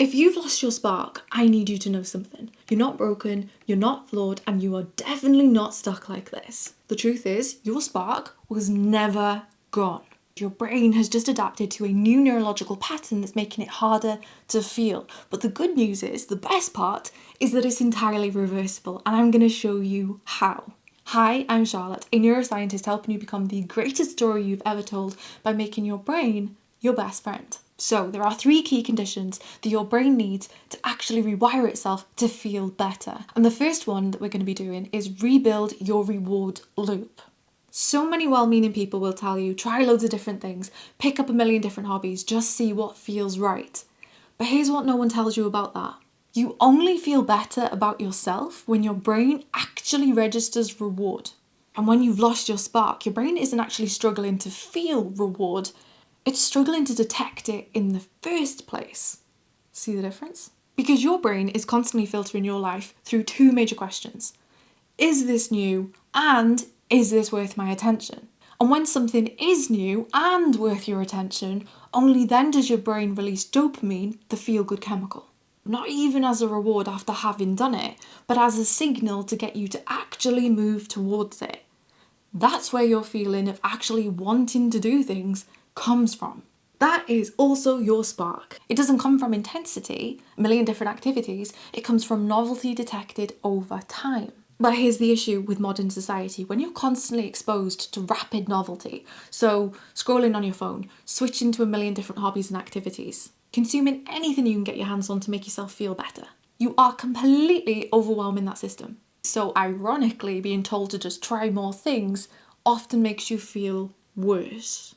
If you've lost your spark, I need you to know something. You're not broken, you're not flawed, and you are definitely not stuck like this. The truth is, your spark was never gone. Your brain has just adapted to a new neurological pattern that's making it harder to feel. But the good news is, the best part, is that it's entirely reversible, and I'm going to show you how. Hi, I'm Charlotte, a neuroscientist helping you become the greatest story you've ever told by making your brain your best friend. So there are 3 key conditions that your brain needs to actually rewire itself to feel better. And the first one that we're going to be doing is rebuild your reward loop. So many well-meaning people will tell you, try loads of different things, pick up a million different hobbies, just see what feels right. But here's what no one tells you about that. You only feel better about yourself when your brain actually registers reward. And when you've lost your spark, your brain isn't actually struggling to feel reward, it's struggling to detect it in the first place. See the difference? Because your brain is constantly filtering your life through 2 major questions. Is this new? And is this worth my attention? And when something is new and worth your attention, only then does your brain release dopamine, the feel-good chemical. Not even as a reward after having done it, but as a signal to get you to actually move towards it. That's where your feeling of actually wanting to do things comes from. That is also your spark. It doesn't come from intensity, a million different activities, it comes from novelty detected over time. But here's the issue with modern society. When you're constantly exposed to rapid novelty, so scrolling on your phone, switching to a million different hobbies and activities, consuming anything you can get your hands on to make yourself feel better, you are completely overwhelming that system. So ironically, being told to just try more things often makes you feel worse.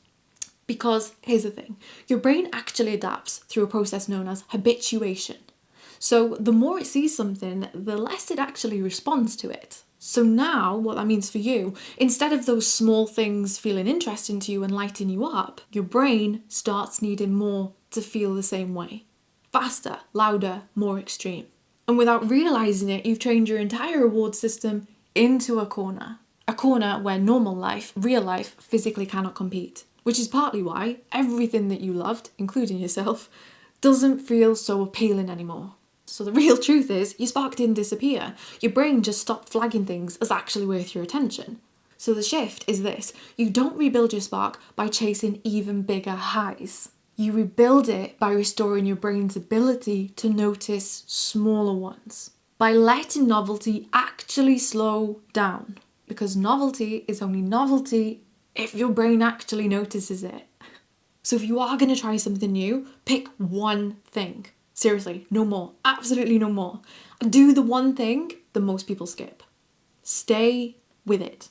Because here's the thing, your brain actually adapts through a process known as habituation. So the more it sees something, the less it actually responds to it. So now, what that means for you, instead of those small things feeling interesting to you and lighting you up, your brain starts needing more to feel the same way. Faster, louder, more extreme. And without realising it, you've trained your entire reward system into a corner. A corner where normal life, real life, physically cannot compete. Which is partly why everything that you loved, including yourself, doesn't feel so appealing anymore. So the real truth is, your spark didn't disappear. Your brain just stopped flagging things as actually worth your attention. So the shift is this: you don't rebuild your spark by chasing even bigger highs. You rebuild it by restoring your brain's ability to notice smaller ones. By letting novelty actually slow down. Because novelty is only novelty if your brain actually notices it. So if you are going to try something new, pick one thing. Seriously, no more. Absolutely no more. Do the one thing that most people skip. Stay with it.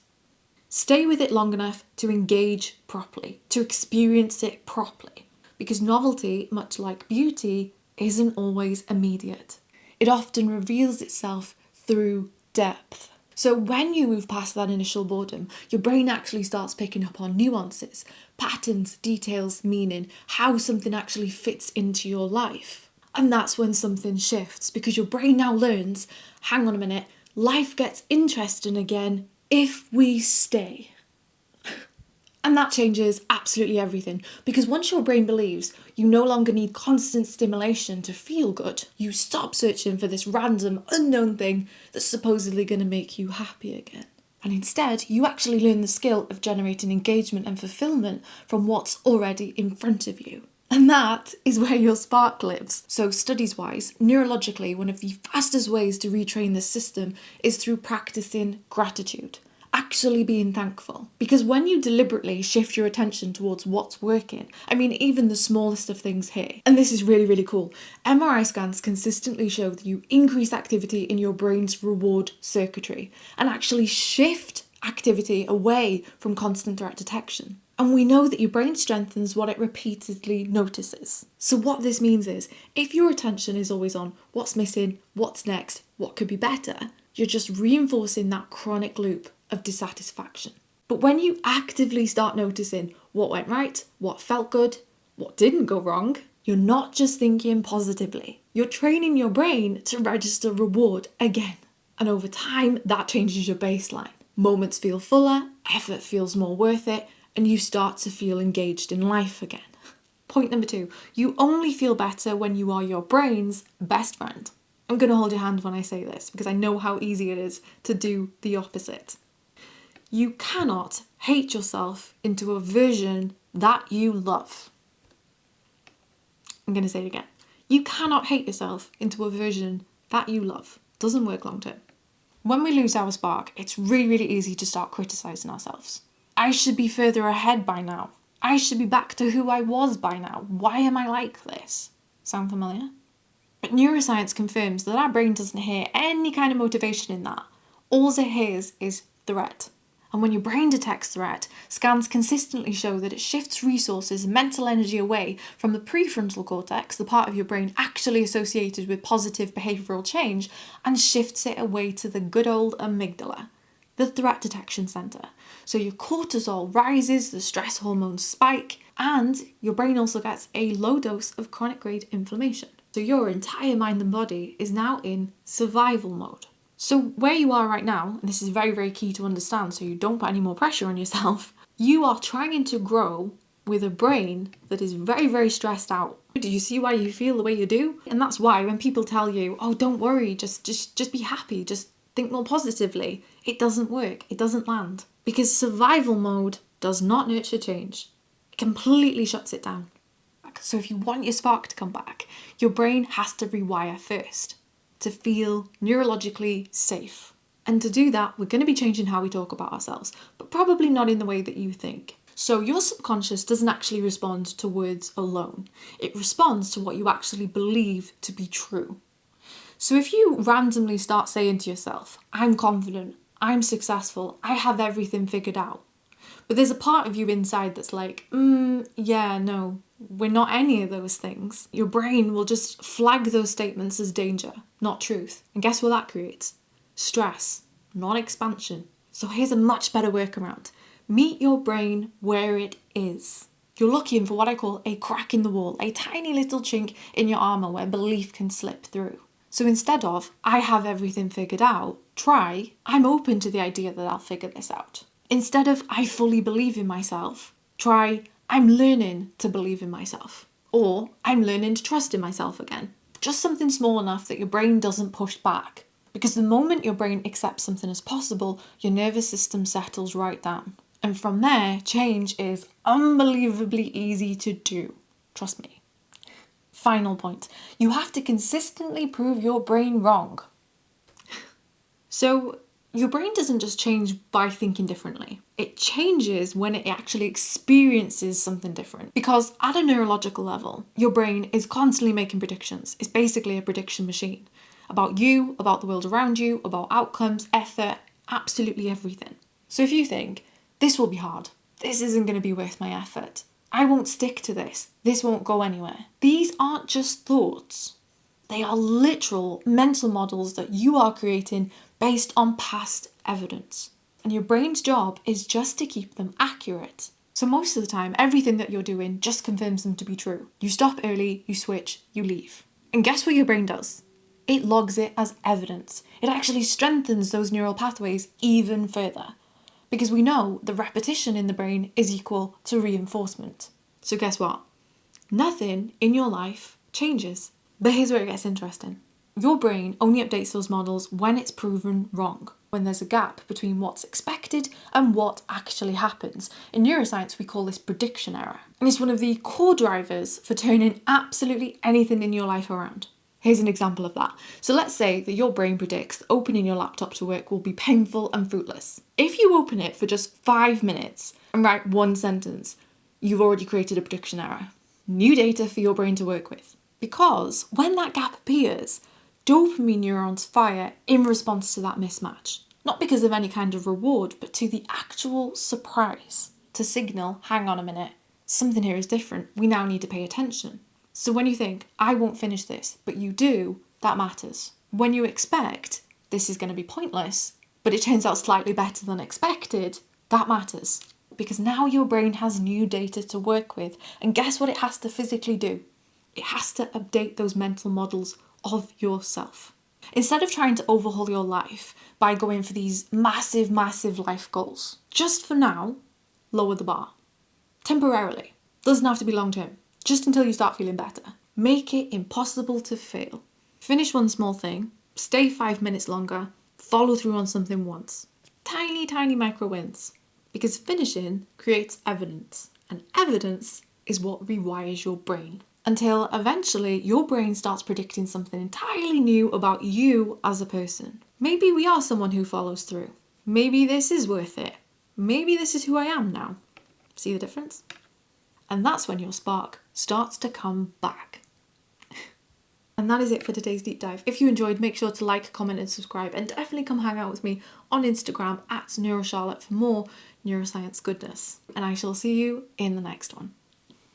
Stay with it long enough to engage properly, to experience it properly. Because novelty, much like beauty, isn't always immediate. It often reveals itself through depth. So when you move past that initial boredom, your brain actually starts picking up on nuances, patterns, details, meaning, how something actually fits into your life. And that's when something shifts, because your brain now learns, hang on a minute, life gets interesting again if we stay. And that changes absolutely everything, because once your brain believes you no longer need constant stimulation to feel good, you stop searching for this random, unknown thing that's supposedly going to make you happy again. And instead, you actually learn the skill of generating engagement and fulfillment from what's already in front of you. And that is where your spark lives. So studies-wise, neurologically, one of the fastest ways to retrain this system is through practicing gratitude. Actually being thankful. Because when you deliberately shift your attention towards what's working, I mean even the smallest of things here, and this is really, really cool, MRI scans consistently show that you increase activity in your brain's reward circuitry and actually shift activity away from constant threat detection. And we know that your brain strengthens what it repeatedly notices. So what this means is, if your attention is always on what's missing, what's next, what could be better, you're just reinforcing that chronic loop of dissatisfaction. But when you actively start noticing what went right, what felt good, what didn't go wrong, you're not just thinking positively. You're training your brain to register reward again. And over time, that changes your baseline. Moments feel fuller, effort feels more worth it, and you start to feel engaged in life again. Point number 2, you only feel better when you are your brain's best friend. I'm going to hold your hand when I say this because I know how easy it is to do the opposite. You cannot hate yourself into a version that you love. I'm going to say it again. You cannot hate yourself into a version that you love. Doesn't work long term. When we lose our spark, it's really, really easy to start criticizing ourselves. I should be further ahead by now. I should be back to who I was by now. Why am I like this? Sound familiar? But neuroscience confirms that our brain doesn't hear any kind of motivation in that. All it hears is threat. And when your brain detects threat, scans consistently show that it shifts resources and mental energy away from the prefrontal cortex, the part of your brain actually associated with positive behavioural change, and shifts it away to the good old amygdala, the threat detection centre. So your cortisol rises, the stress hormones spike, and your brain also gets a low dose of chronic grade inflammation. So your entire mind and body is now in survival mode. So where you are right now, and this is very, very key to understand so you don't put any more pressure on yourself, you are trying to grow with a brain that is very, very stressed out. Do you see why you feel the way you do? And that's why when people tell you, oh, don't worry, just be happy, just think more positively, it doesn't work, it doesn't land. Because survival mode does not nurture change. It completely shuts it down. So if you want your spark to come back, your brain has to rewire first to feel neurologically safe. And to do that, we're going to be changing how we talk about ourselves, but probably not in the way that you think. So your subconscious doesn't actually respond to words alone. It responds to what you actually believe to be true. So if you randomly start saying to yourself, I'm confident, I'm successful, I have everything figured out, but there's a part of you inside that's like, yeah, no, we're not any of those things. Your brain will just flag those statements as danger, not truth. And guess what that creates? Stress, not expansion. So here's a much better workaround. Meet your brain where it is. You're looking for what I call a crack in the wall, a tiny little chink in your armour where belief can slip through. So instead of, I have everything figured out, try, I'm open to the idea that I'll figure this out. Instead of, I fully believe in myself, try, I'm learning to believe in myself. Or, I'm learning to trust in myself again. Just something small enough that your brain doesn't push back. Because the moment your brain accepts something as possible, your nervous system settles right down. And from there, change is unbelievably easy to do. Trust me. Final point. You have to consistently prove your brain wrong. So, your brain doesn't just change by thinking differently. It changes when it actually experiences something different. Because at a neurological level, your brain is constantly making predictions. It's basically a prediction machine. About you, about the world around you, about outcomes, effort, absolutely everything. So if you think, this will be hard, this isn't going to be worth my effort, I won't stick to this won't go anywhere. These aren't just thoughts. They are literal mental models that you are creating based on past evidence. And your brain's job is just to keep them accurate. So most of the time, everything that you're doing just confirms them to be true. You stop early, you switch, you leave. And guess what your brain does? It logs it as evidence. It actually strengthens those neural pathways even further. Because we know the repetition in the brain is equal to reinforcement. So guess what? Nothing in your life changes. But here's where it gets interesting. Your brain only updates those models when it's proven wrong, when there's a gap between what's expected and what actually happens. In neuroscience, we call this prediction error. And it's one of the core drivers for turning absolutely anything in your life around. Here's an example of that. So let's say that your brain predicts that opening your laptop to work will be painful and fruitless. If you open it for just 5 minutes and write one sentence, you've already created a prediction error. New data for your brain to work with. Because when that gap appears, dopamine neurons fire in response to that mismatch. Not because of any kind of reward, but to the actual surprise. To signal, hang on a minute, something here is different, we now need to pay attention. So when you think, I won't finish this, but you do, that matters. When you expect, this is going to be pointless, but it turns out slightly better than expected, that matters. Because now your brain has new data to work with, and guess what it has to physically do? It has to update those mental models of yourself. Instead of trying to overhaul your life by going for these massive, massive life goals, just for now, lower the bar. Temporarily. Doesn't have to be long term. just until you start feeling better. Make it impossible to fail. Finish one small thing, stay 5 minutes longer, follow through on something once. Tiny, tiny micro wins. Because finishing creates evidence, and evidence is what rewires your brain. Until eventually your brain starts predicting something entirely new about you as a person. Maybe we are someone who follows through. Maybe this is worth it. Maybe this is who I am now. See the difference? And that's when your spark starts to come back. And that is it for today's deep dive. If you enjoyed, make sure to like, comment and subscribe, and definitely come hang out with me on Instagram @NeuroCharlotte for more neuroscience goodness. And I shall see you in the next one.